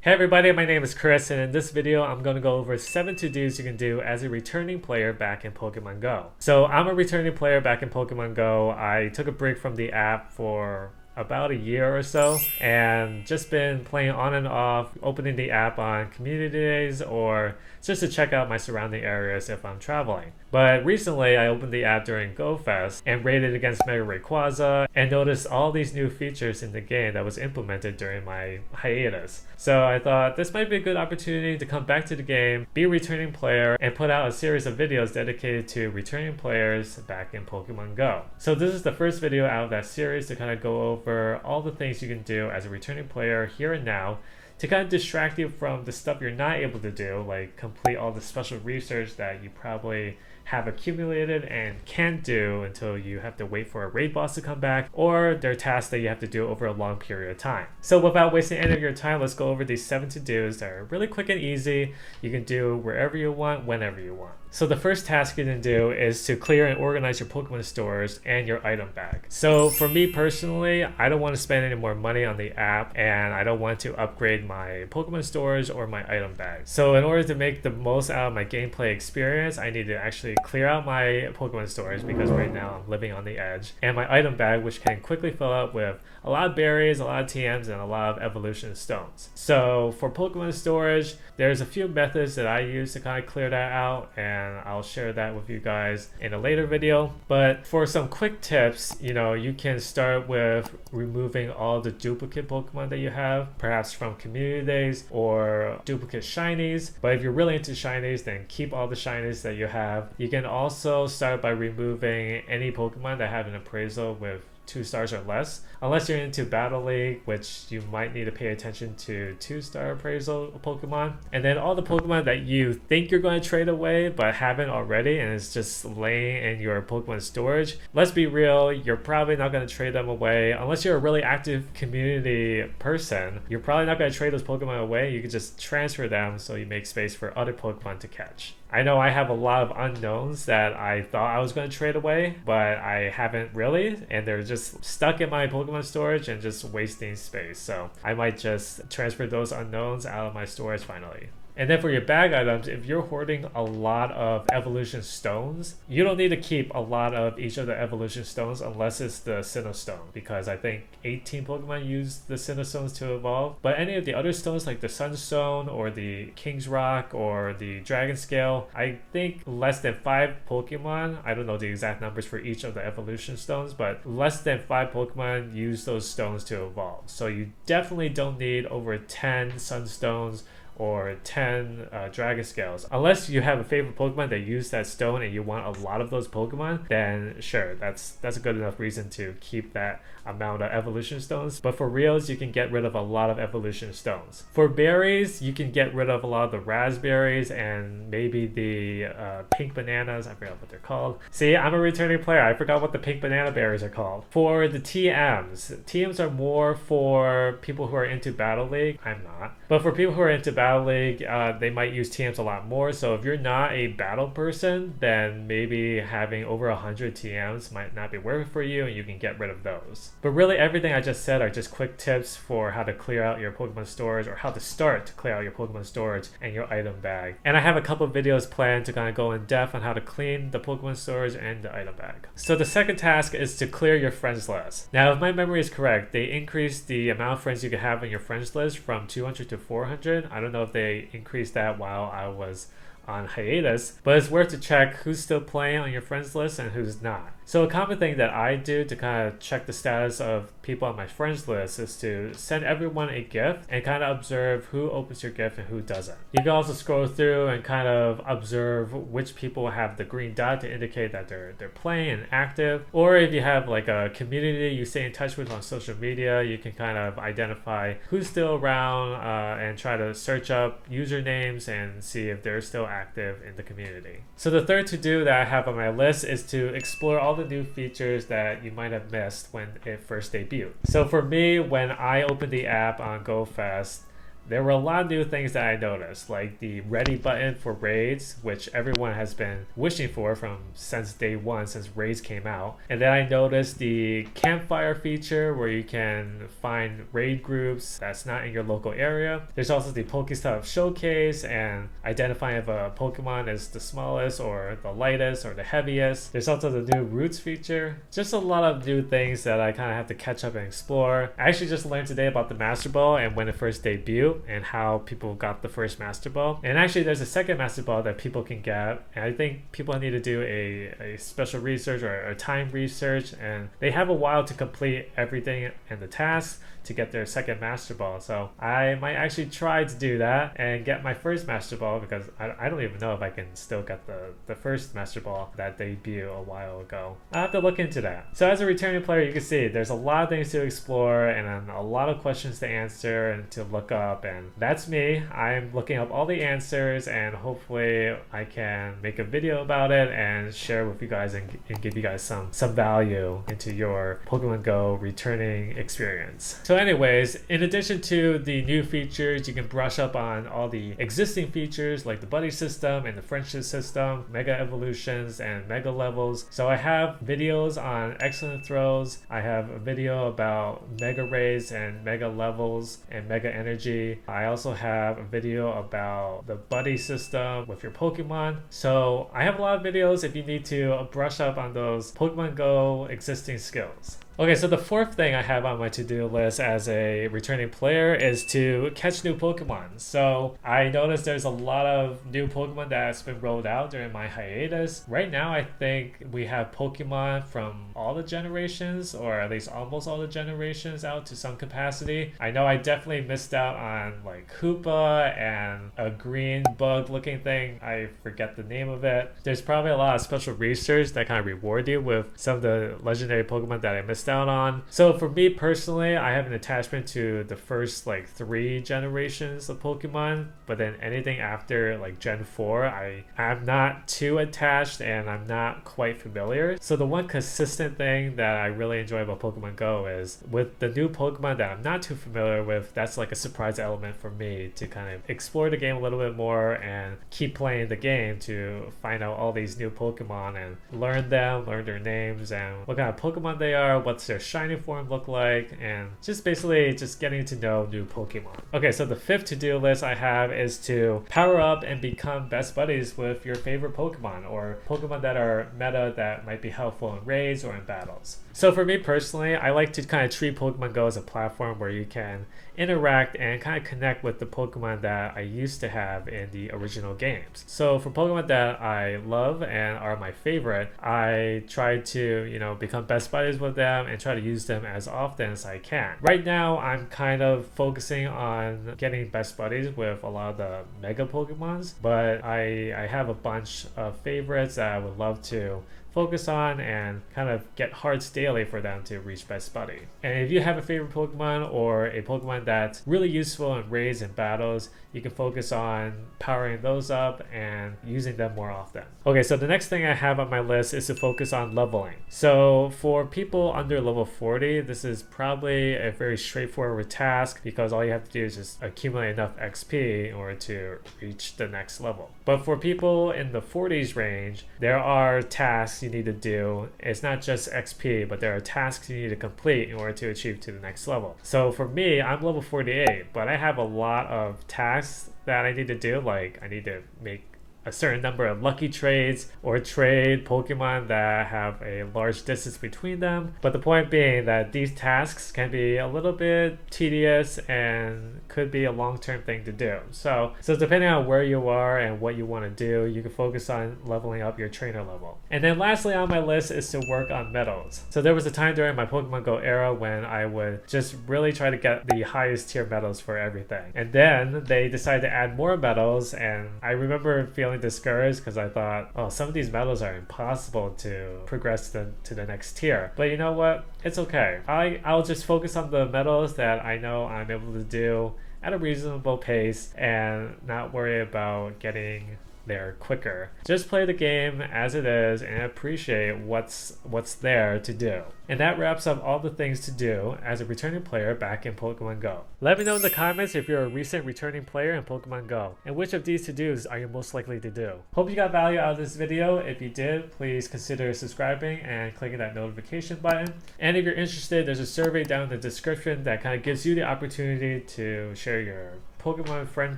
Hey everybody, my name is Chris, and in this video I'm going to go over 7 to-dos you can do as a returning player back in Pokemon Go. So I'm a returning player back in Pokemon Go. I took a break from the app for about a year or so and just been playing on and off, opening the app on community days or just to check out my surrounding areas if I'm traveling. But recently I opened the app during Go Fest and raided against Mega Rayquaza and noticed all these new features in the game that was implemented during my hiatus. So I thought this might be a good opportunity to come back to the game, be a returning player, and put out a series of videos dedicated to returning players back in Pokemon Go. So this is the first video out of that series to kind of go over all the things you can do as a returning player here and now to kind of distract you from the stuff you're not able to do, like complete all the special research that you probably have accumulated and can't do until you have to wait for a raid boss to come back, or they're tasks that you have to do over a long period of time. So without wasting any of your time, let's go over these 7 to-dos that are really quick and easy. You can do wherever you want, whenever you want. So the first task you can do is to clear and organize your Pokemon stores and your item bag. So for me personally, I don't want to spend any more money on the app and I don't want to upgrade my Pokemon stores or my item bag. So in order to make the most out of my gameplay experience, I need to actually clear out my Pokemon stores because right now I'm living on the edge, and my item bag, which can quickly fill up with a lot of berries, a lot of TMs, and a lot of evolution stones. So for Pokemon storage, there's a few methods that I use to kind of clear that out, and I'll share that with you guys in a later video. But for some quick tips, you can start with removing all the duplicate Pokemon that you have, perhaps from community days or duplicate shinies. But if you're really into shinies, then keep all the shinies that you have. You can also start by removing any Pokemon that have an appraisal with 2 stars or less, unless you're into Battle League, which you might need to pay attention to 2-star appraisal Pokemon. And then all the Pokemon that you think you're going to trade away but haven't already and it's just laying in your Pokemon storage, let's be real, you're probably not going to trade them away unless you're a really active community person. You're probably not going to trade those Pokemon away. You can just transfer them so you make space for other Pokemon to catch. I know I have a lot of unknowns that I thought I was going to trade away, but I haven't really, and they're just stuck in my Pokemon storage and just wasting space. So I might just transfer those unknowns out of my storage finally. And then for your bag items, if you're hoarding a lot of evolution stones, you don't need to keep a lot of each of the evolution stones unless it's the Sinnoh Stone, because I think 18 Pokemon use the Sinnoh Stones to evolve. But any of the other stones like the Sunstone or the King's Rock or the Dragon Scale, I think less than 5 Pokemon, I don't know the exact numbers for each of the evolution stones, but less than 5 Pokemon use those stones to evolve. So you definitely don't need over 10 Sunstones or 10 Dragon Scales. Unless you have a favorite Pokemon that use that stone and you want a lot of those Pokemon, then sure, that's a good enough reason to keep that amount of evolution stones. But for reals, you can get rid of a lot of evolution stones. For berries, you can get rid of a lot of the raspberries and maybe the pink bananas. I forgot what they're called. See, I'm a returning player. I forgot what the pink banana berries are called. For the TMs are more for people who are into Battle League. I'm not. But for people who are into Battle League, they might use TMs a lot more. So if you're not a battle person, then maybe having over 100 TMs might not be worth it for you, and you can get rid of those. But really everything I just said are just quick tips for how to clear out your Pokemon storage, or how to start to clear out your Pokemon storage and your item bag. And I have a couple of videos planned to kind of go in depth on how to clean the Pokemon storage and the item bag. So the second task is to clear your friends list. Now if my memory is correct, they increased the amount of friends you can have in your friends list from 200 to 400. I don't know if they increased that while I was on hiatus, but it's worth to check who's still playing on your friends list and who's not. So a common thing that I do to kind of check the status of people on my friends list is to send everyone a gift and kind of observe who opens your gift and who doesn't. You can also scroll through and kind of observe which people have the green dot to indicate that they're playing and active. Or if you have like a community you stay in touch with on social media, you can kind of identify who's still around and try to search up usernames and see if they're still active in the community. So the third to-do that I have on my list is to explore all the new features that you might have missed when it first debuted. So for me, when I opened the app on Go Fest, there were a lot of new things that I noticed, like the ready button for raids, which everyone has been wishing for since day one, since raids came out. And then I noticed the campfire feature where you can find raid groups that's not in your local area. There's also the Pokéstop showcase and identifying if a Pokemon is the smallest or the lightest or the heaviest. There's also the new routes feature. Just a lot of new things that I kind of have to catch up and explore. I actually just learned today about the Master Ball and when it first debuted and how people got the first Master Ball. And actually there's a second Master Ball that people can get. And I think people need to do a special research or a time research, and they have a while to complete everything and the tasks to get their second Master Ball. So I might actually try to do that and get my first Master Ball, because I don't even know if I can still get the first Master Ball that debuted a while ago. I have to look into that. So as a returning player, you can see there's a lot of things to explore and a lot of questions to answer and to look up, and that's me. I'm looking up all the answers, and hopefully I can make a video about it and share with you guys and give you guys some value into your Pokemon Go returning experience. So anyways, in addition to the new features, you can brush up on all the existing features like the buddy system and the friendship system, mega evolutions and mega levels. So I have videos on excellent throws. I have a video about mega raids and mega levels and mega energy. I also have a video about the buddy system with your Pokemon. So I have a lot of videos if you need to brush up on those Pokemon Go existing skills. Okay, so the fourth thing I have on my to-do list as a returning player is to catch new Pokemon. So I noticed there's a lot of new Pokemon that's been rolled out during my hiatus. Right now, I think we have Pokemon from all the generations, or at least almost all the generations out to some capacity. I know I definitely missed out on like Koopa and a green bug looking thing. I forget the name of it. There's probably a lot of special research that kind of reward you with some of the legendary Pokemon that I missed out on. So for me personally, I have an attachment to the first like 3 generations of Pokemon, but then anything after like Gen 4, I'm not too attached and I'm not quite familiar. So the one consistent thing that I really enjoy about Pokemon Go is with the new Pokemon that I'm not too familiar with, that's like a surprise element for me to kind of explore the game a little bit more and keep playing the game to find out all these new Pokemon and learn them, learn their names and what kind of Pokemon they are, what's their shiny form look like, and just basically just getting to know new Pokemon. Okay, so the fifth to-do list I have is to power up and become best buddies with your favorite Pokemon or Pokemon that are meta that might be helpful in raids or in battles. So for me personally, I like to kind of treat Pokemon Go as a platform where you can interact and kind of connect with the Pokemon that I used to have in the original games. So for Pokemon that I love and are my favorite, I try to, become best buddies with them and try to use them as often as I can. Right now, I'm kind of focusing on getting best buddies with a lot of the mega Pokemons, but I have a bunch of favorites that I would love to focus on and kind of get hearts daily for them to reach best buddy. And if you have a favorite Pokemon or a Pokemon that's really useful in raids and battles, you can focus on powering those up and using them more often. Okay, so the next thing I have on my list is to focus on leveling. So for people under level 40, this is probably a very straightforward task because all you have to do is just accumulate enough XP in order to reach the next level. But for people in the 40s range, there are tasks you need to do. It's not just XP, but there are tasks you need to complete in order to achieve to the next level. So for me, I'm level 48, but I have a lot of tasks that I need to do. Like I need to make a certain number of lucky trades or trade Pokemon that have a large distance between them. But the point being that these tasks can be a little bit tedious and could be a long-term thing to do. So depending on where you are and what you want to do, you can focus on leveling up your trainer level. And then lastly on my list is to work on medals. So there was a time during my Pokemon Go era when I would just really try to get the highest tier medals for everything. And then they decided to add more medals, and I remember feeling discouraged because I thought, oh, some of these medals are impossible to progress to the next tier. But you know what? It's okay. I'll just focus on the medals that I know I'm able to do at a reasonable pace and not worry about getting there quicker. Just play the game as it is and appreciate what's there to do. And that wraps up all the things to do as a returning player back in Pokemon Go. Let me know in the comments if you're a recent returning player in Pokemon Go, and which of these to-dos are you most likely to do. Hope you got value out of this video. If you did, please consider subscribing and clicking that notification button. And if you're interested, there's a survey down in the description that kind of gives you the opportunity to share your Pokemon friend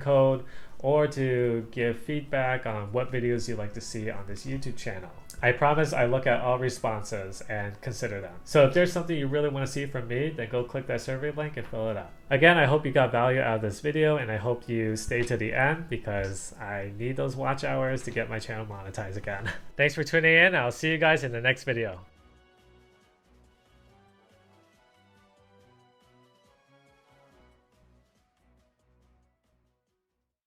code or to give feedback on what videos you'd like to see on this YouTube channel. I promise I look at all responses and consider them. So if there's something you really want to see from me, then go click that survey link and fill it out. Again, I hope you got value out of this video, and I hope you stay to the end because I need those watch hours to get my channel monetized again. Thanks for tuning in. I'll see you guys in the next video.